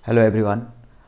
Hello everyone.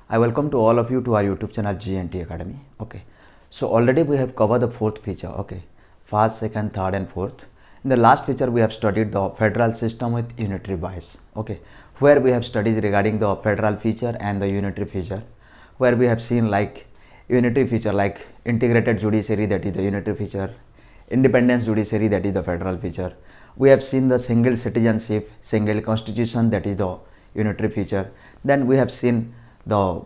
I welcome to all of you to our YouTube channel GNT Academy. Okay. So already we have covered the fourth feature. Okay. First, second, third and fourth. In the last feature we have studied the federal system with unitary bias. Okay. Where we have studied regarding the federal feature and the unitary feature. Where we have seen like unitary feature like integrated judiciary, that is the unitary feature. Independence judiciary, that is the federal feature. We have seen the single citizenship, single constitution, that is the unitary feature. Then we have seen the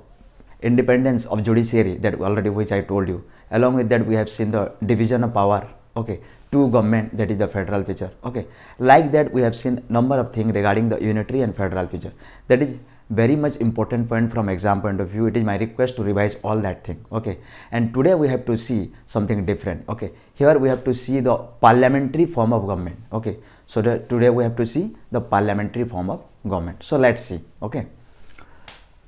independence of judiciary, that already which I told you. Along with that we have seen the division of power, okay, to government, that is the federal feature. Okay, like that we have seen number of things regarding the unitary and federal feature. That is very much important point from exam point of view. It is my request to revise all that thing. Okay, and today we have to see something different. Okay, here we have to see the parliamentary form of government. Okay, so today we have to see the parliamentary form of government. So let's see. Okay,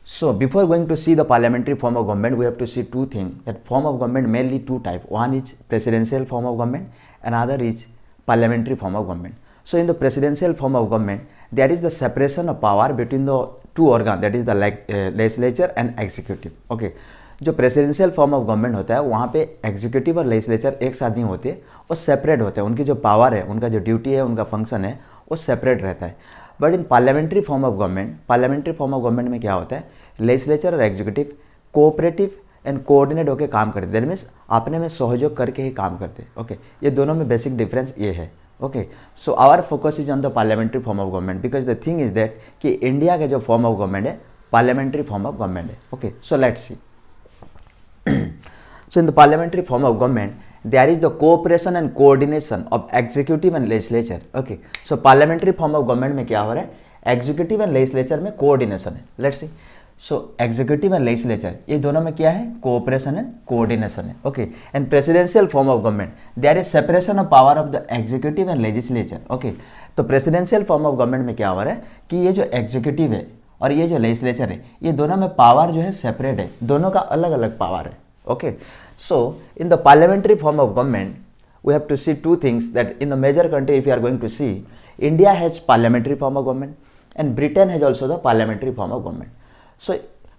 so before going to see the parliamentary form of government, we have to see two things. That form of government mainly two types. One is presidential form of government, another is parliamentary form of government. So in the presidential form of government, there is the separation of power between the two organs, that is the legislature and executive. Okay, जो presidential form of government होता है वहाँ पे executive और legislature एक साथ नहीं होते, वो सेपरेट होते हैं. उनकी जो पावर है, उनका जो ड्यूटी है, उनका फंक्शन है, वो सेपरेट रहता है. But in parliamentary form of government में क्या होता है, लेजिस्लेचर और एग्जीक्यूटिव कोऑपरेटिव एंड कोऑर्डिनेट होकर काम करते हैं. दैट मीन्स अपने में सहयोग करके ही काम करते हैं. ओके, ये दोनों में बेसिक डिफरेंस ये है. Okay, so our focus is on the parliamentary form of government because the thing is that कि इंडिया का जो फॉर्म ऑफ गवर्नमेंट है पार्लियामेंट्री फॉर्म ऑफ गवर्नमेंट है. Okay, so let's see. So in the parliamentary form of government, there is the cooperation and coordination of executive and legislature. Okay, so parliamentary form of government में क्या हो रहा है, executive and legislature में coordination है. Let's see. So executive and legislature ये दोनों में क्या है, cooperation and coordination है. Okay, and presidential form of government, there is separation of power of the executive and legislature. Okay, तो presidential form of government में क्या हो रहा है कि ये जो executive है और ये जो लेजिस्लेचर है, ये दोनों में पावर जो है सेपरेट है, दोनों का अलग अलग पावर है. Okay, so in the parliamentary form of government we have to see two things. That in the major country if you are going to see, India has parliamentary form of government and Britain has also the parliamentary form of government. So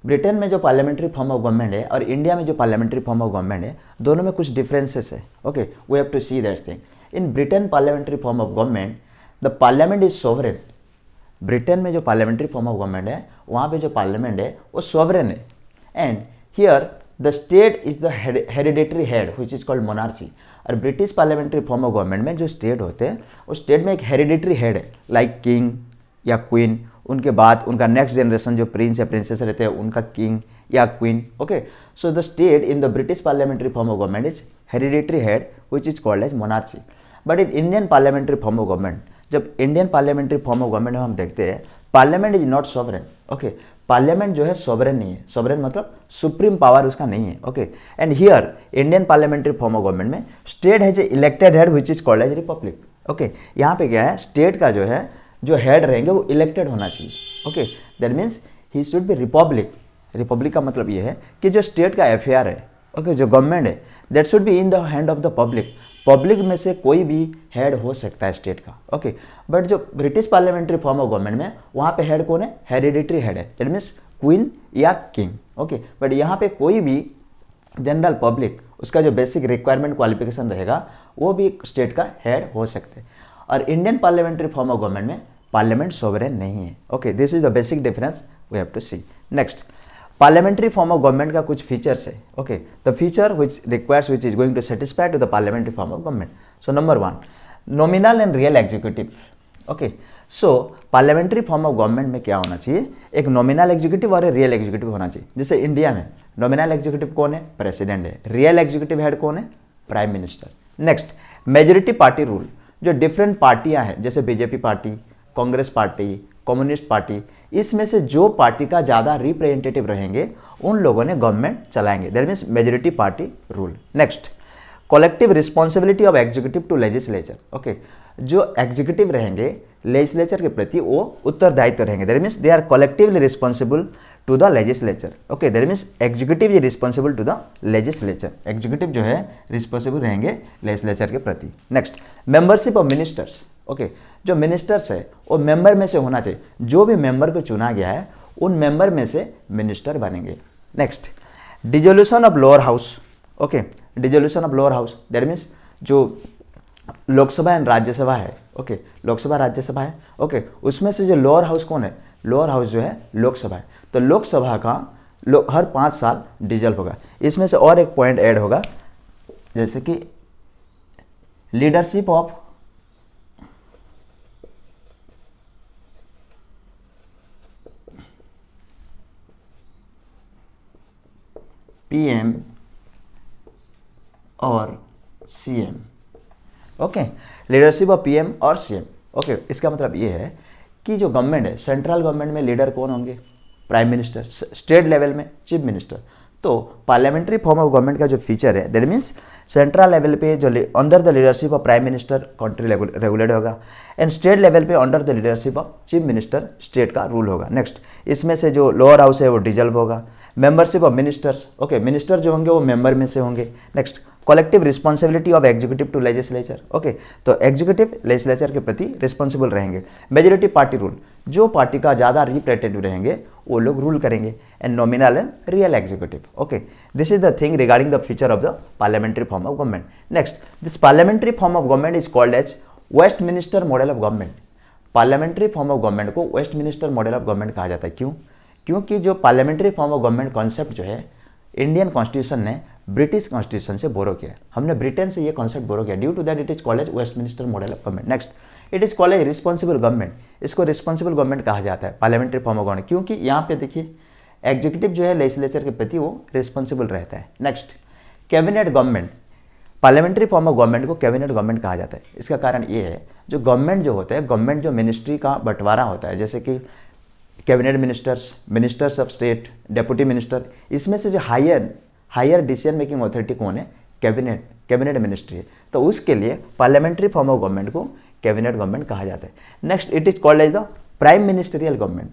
Britain में जो parliamentary form of government है और India में जो parliamentary form of government है, दोनों में कुछ डिफरेंसेस है. Okay, we have to see that thing. In Britain parliamentary form of government the parliament is sovereign. Britain में जो पार्लियामेंट्री फॉर्म ऑफ गवर्नमेंट है, वहाँ पे जो पार्लियामेंट है वो सोवरेन है. And here the state is the hereditary head which is called monarchy. और British parliamentary form of government में जो स्टेट होते हैं, उस स्टेट में एक हेरिडेटरी हेड है लाइक किंग या क्वीन. उनके बाद उनका नेक्स्ट जनरेशन जो प्रिंस या प्रिंसेस रहते हैं, उनका किंग या queen. Okay, so the state in the British parliamentary form of government is hereditary head which is called as monarchy. But in Indian parliamentary form of government, जब Indian parliamentary form of government में हम देखते हैं, parliament is not sovereign. Okay, parliament जो है sovereign नहीं है. Sovereign मतलब सुप्रीम पावर उसका नहीं है. Okay, and here Indian parliamentary form of government में state has a elected head which is called as republic. Okay, यहाँ पे क्या है, स्टेट का जो है जो हेड रहेंगे वो इलेक्टेड होना चाहिए. Okay, that means he should be Republic. Republic का मतलब ये है कि जो स्टेट का अफेयर है, ओके, जो गवर्नमेंट है, that should be in the hand of the public. Public में से कोई भी हेड हो सकता है स्टेट का. ओके, बट जो British parliamentary form of government में, वहाँ पे हेड कौन है, हेरिडेटरी हेड है. दैट मीन्स क्वीन या किंग. ओके, बट यहाँ पे कोई भी जनरल पब्लिक, उसका जो बेसिक रिक्वायरमेंट क्वालिफिकेशन रहेगा, वो भी स्टेट का हेड हो सकते हैं. और Indian parliamentary form of government में पार्लियामेंट सोवरेन नहीं है. Okay, this is the basic difference we have to see. Next, parliamentary form of government का कुछ फीचर्स है. Okay, the feature which is going to satisfy to the parliamentary form of government. So number 1, nominal and real executive. Okay, so parliamentary form of government में क्या होना चाहिए, एक nominal executive और एक रियल एग्जीक्यूटिव होना चाहिए. जैसे इंडिया में नॉमिनल एग्जीक्यूटिव कौन है, प्रेसिडेंट है. रियल एग्जीक्यूटिव हेड कौन है, prime minister. Next, majority party rule. जो डिफरेंट पार्टियां हैं, जैसे BJP party, Congress party, communist party, इसमें से जो पार्टी का ज़्यादा रिप्रेजेंटेटिव रहेंगे, उन लोगों ने गवर्नमेंट चलाएंगे. That means majority party rule. Next, collective responsibility of executive to legislature. Okay, जो एग्जीक्यूटिव रहेंगे लेजिस्लेचर के प्रति वो उत्तरदायित्व रहेंगे. That means they are collectively responsible to the legislature. Okay, that means executive is responsible to the legislature. Executive जो है responsible रहेंगे लेजिस्लेचर के प्रति. Next, membership of ministers. Okay, जो मिनिस्टर्स है वो मेंबर में से होना चाहिए. जो भी मेंबर को चुना गया है उन मेंबर में से मिनिस्टर बनेंगे। Next, dissolution of lower house. Okay, dissolution of lower house that means जो लोकसभा एंड राज्यसभा है, ओके, लोकसभा राज्यसभा है, ओके, उसमें से जो लोअर हाउस कौन है, लोअर हाउस जो है लोकसभा है। तो लोकसभा का हर 5 साल डिजल्व होगा। इसमें से और एक पॉइंट ऐड होगा, जैसे कि लीडरशिप ऑफ पीएम और CM. Okay, leadership of PM और सीएम। ओके, इसका मतलब ये है कि जो गवर्नमेंट है, सेंट्रल गवर्नमेंट में लीडर कौन होंगे, प्राइम मिनिस्टर, स्टेट लेवल में चीफ मिनिस्टर। तो पार्लियामेंट्री फॉर्म ऑफ गवर्नमेंट का जो फीचर है दैट मीन्स सेंट्रल लेवल पे जो under the leadership of prime minister country regulate होगा, एंड स्टेट लेवल पे under the leadership of chief minister state का रूल होगा। नेक्स्ट, इसमें से जो लोअर हाउस है वो डिजल्व होगा। Membership of ministers, okay, minister जो होंगे वो मेंबर में से होंगे। Next, collective responsibility of executive to legislature. Okay, तो एग्जीक्यूटिव लेजिस्लेचर के प्रति रिस्पॉन्सिबल रहेंगे। मेजोरिटी पार्टी रूल, जो पार्टी का ज़्यादा रिप्रेजेंटेटिव रहेंगे वो लोग रूल करेंगे। And nominal and real executive. Okay, this is the thing regarding the feature of the parliamentary form of government. Next, this parliamentary form of government is called as Westminster model of government. Parliamentary form of government को Westminster model of government कहा जाता है। क्यों? क्योंकि जो parliamentary form of government concept जो है Indian constitution ने ब्रिटिश कॉन्स्टिट्यूशन से बोरो किया, हमने ब्रिटेन से ये कॉन्सेप्ट बोरो किया। Due to that it is called as Westminster model of government. Next, it is called as responsible government. इसको रिस्पॉन्सिबल गवर्नमेंट कहा जाता है पार्लियामेंट्री फॉर्म ऑफ गवर्नमेंट, क्योंकि यहाँ पे देखिए एग्जीक्यूटिव जो है लेजिस्लेचर के प्रति वो रिस्पॉन्सिबल रहता है। Next, cabinet government. Parliamentary form of government को कैबिनेट गवर्नमेंट कहा जाता है। इसका कारण ये है, जो गवर्नमेंट जो होता है, गवर्नमेंट जो मिनिस्ट्री का बंटवारा होता है, जैसे कि cabinet ministers, ministers of state, deputy minister, इसमें से जो हायर डिसीजन मेकिंग अथॉरिटी कौन है, कैबिनेट मिनिस्ट्री है। तो उसके लिए पार्लियामेंट्री फॉर्म ऑफ गवर्नमेंट को कैबिनेट गवर्नमेंट कहा जाता है। Next, it is called as the prime ministerial government.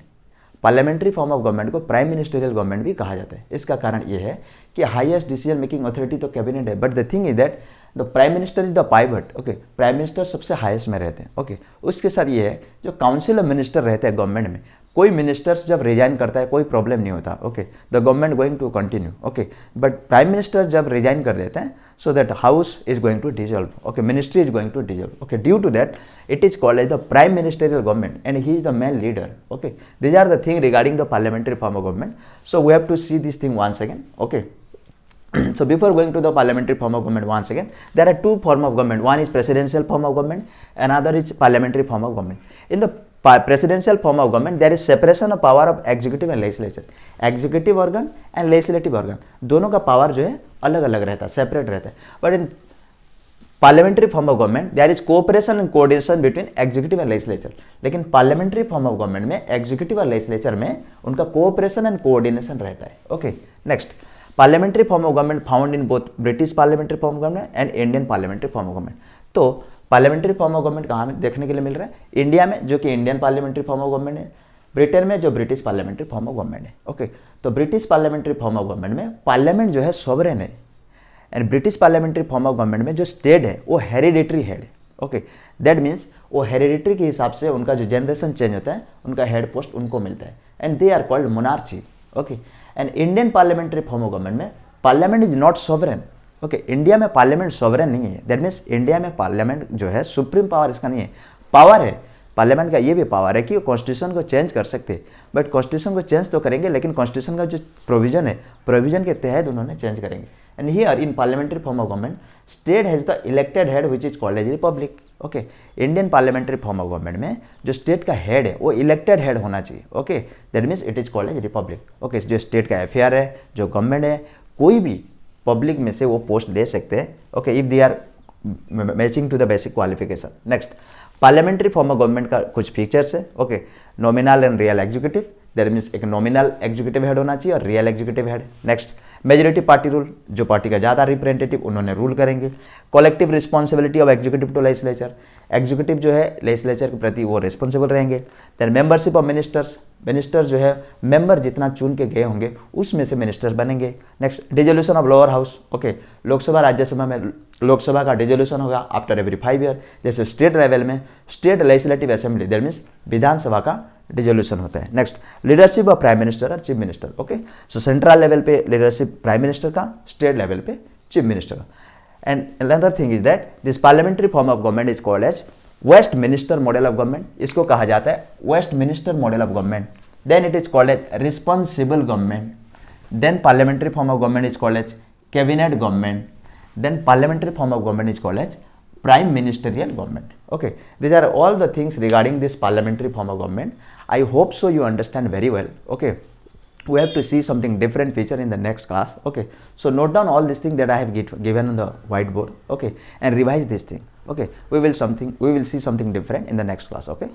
Parliamentary form of government को प्राइम मिनिस्टरियल गवर्नमेंट भी कहा जाता है। इसका कारण ये है कि हाईएस्ट डिसीजन मेकिंग अथॉरिटी तो कैबिनेट है, but the thing is that the prime minister is the pivot. Okay, prime minister सबसे हाईएस्ट में रहते हैं। ओके, उसके साथ ये है जो काउंसिल ऑफ मिनिस्टर रहते हैं गवर्नमेंट में, कोई मिनिस्टर्स जब रिजाइन करता है कोई प्रॉब्लम नहीं होता। Okay, the government going to continue. Okay, but prime minister जब रिजाइन कर देते हैं so that house is going to dissolve. Okay, ministry is going to dissolve. Okay, due to that it is called as the prime ministerial government and he is the main leader. Okay, these are the thing regarding the parliamentary form of government. So we have to see this thing once again. Okay, so before going to the parliamentary form of government once again, there are two form of government. One is presidential form of government, another is parliamentary form of government. In the presidential form of government there is separation of power of executive and legislature. Executive organ and legislative organ दोनों का power जो है अलग अलग रहता है, separate रहता है। But in parliamentary form of government there is cooperation and coordination between executive and legislature. लेकिन पार्लियामेंट्री फॉर्म ऑफ गवर्नमेंट में एग्जीक्यूटिव और लेजिस्लेचर में उनका कोऑपरेशन एंड कोऑर्डिनेशन रहता है। Okay, next, parliamentary form of government found in both British parliamentary form of government and Indian parliamentary form of government. तो parliamentary form of government कहाँ में देखने के लिए मिल रहा है? इंडिया में, जो कि Indian parliamentary form of government है, ब्रिटेन में जो British parliamentary form of government है। ओके, तो British parliamentary form of government में पार्लियामेंट जो है सॉवरेन है, and British parliamentary form of government में जो स्टेट है वो हेरिडिटरी हेड है। ओके, दैट मीन्स वो हेरिडिटरी के हिसाब से उनका जो जनरेशन चेंज होता है उनका हेड पोस्ट उनको मिलता है, and they are called monarchy. Okay, and Indian parliamentary form of government में parliament is not sovereign. Okay, India में पार्लियामेंट सॉवरेन नहीं है। दैट मीन्स इंडिया में पार्लियामेंट जो है सुप्रीम पावर इसका नहीं है। पावर है पार्लियामेंट का, ये भी पावर है कि वो कॉन्स्टिट्यूशन को चेंज कर सकते हैं, बट कॉन्स्टिट्यूशन को चेंज तो करेंगे लेकिन कॉन्स्टिट्यूशन का जो प्रोविजन है, प्रोविजन के तहत उन्होंने चेंज करेंगे। And here in parliamentary form of government state has the elected head which is called as republic. Okay, Indian parliamentary form of government में जो स्टेट का हेड है वो इलेक्टेड हेड होना चाहिए। Okay, that means it is called as republic. Okay, जो state का affair है, जो गवर्नमेंट है, कोई भी पब्लिक में से वो पोस्ट ले सकते हैं। Okay, if they are matching to the basic qualification. Next, parliamentary form of government का कुछ फीचर्स है। Okay, nominal and real executive, that means एक नॉमिनल एग्जीक्यूटिव हेड होना चाहिए और real executive head. Next, majority party rule, जो party का ज़्यादा रिप्रेजेंटेटिव उन्होंने रूल करेंगे। Collective responsibility of executive to legislature, executive जो है लेजिस्लेचर के प्रति वो रिस्पॉन्सिबल रहेंगे। Then membership of ministers, minister जो है मेंबर जितना चुन के गए होंगे उसमें से मिनिस्टर्स बनेंगे। Next, dissolution of lower house. Okay, Lok Sabha Rajya Sabha में लोकसभा का डिजोल्यूशन होगा आफ्टर एवरी 5 ईयर। जैसे स्टेट लेवल में state legislative assembly, that means Vidhan Sabha का डिजोल्यूशन होता है। Next, leadership of prime minister और chief minister. Okay, so central level पे लीडरशिप प्राइम मिनिस्टर का, स्टेट लेवल पे चीफ मिनिस्टर का। And another thing is that this parliamentary form of government is called as Westminster model of government. इसको कहा जाता है Westminster model of government. Then it is called as responsible government. Then parliamentary form of government is called as cabinet government. Then parliamentary form of government is called as prime ministerial government. Okay, these are all the things regarding this parliamentary form of government. I hope so you understand very well. Okay, we have to see something different feature in the next class. Okay, so note down all these things that I have given on the whiteboard. Okay, and revise this thing. Okay, we will see something different in the next class. Okay.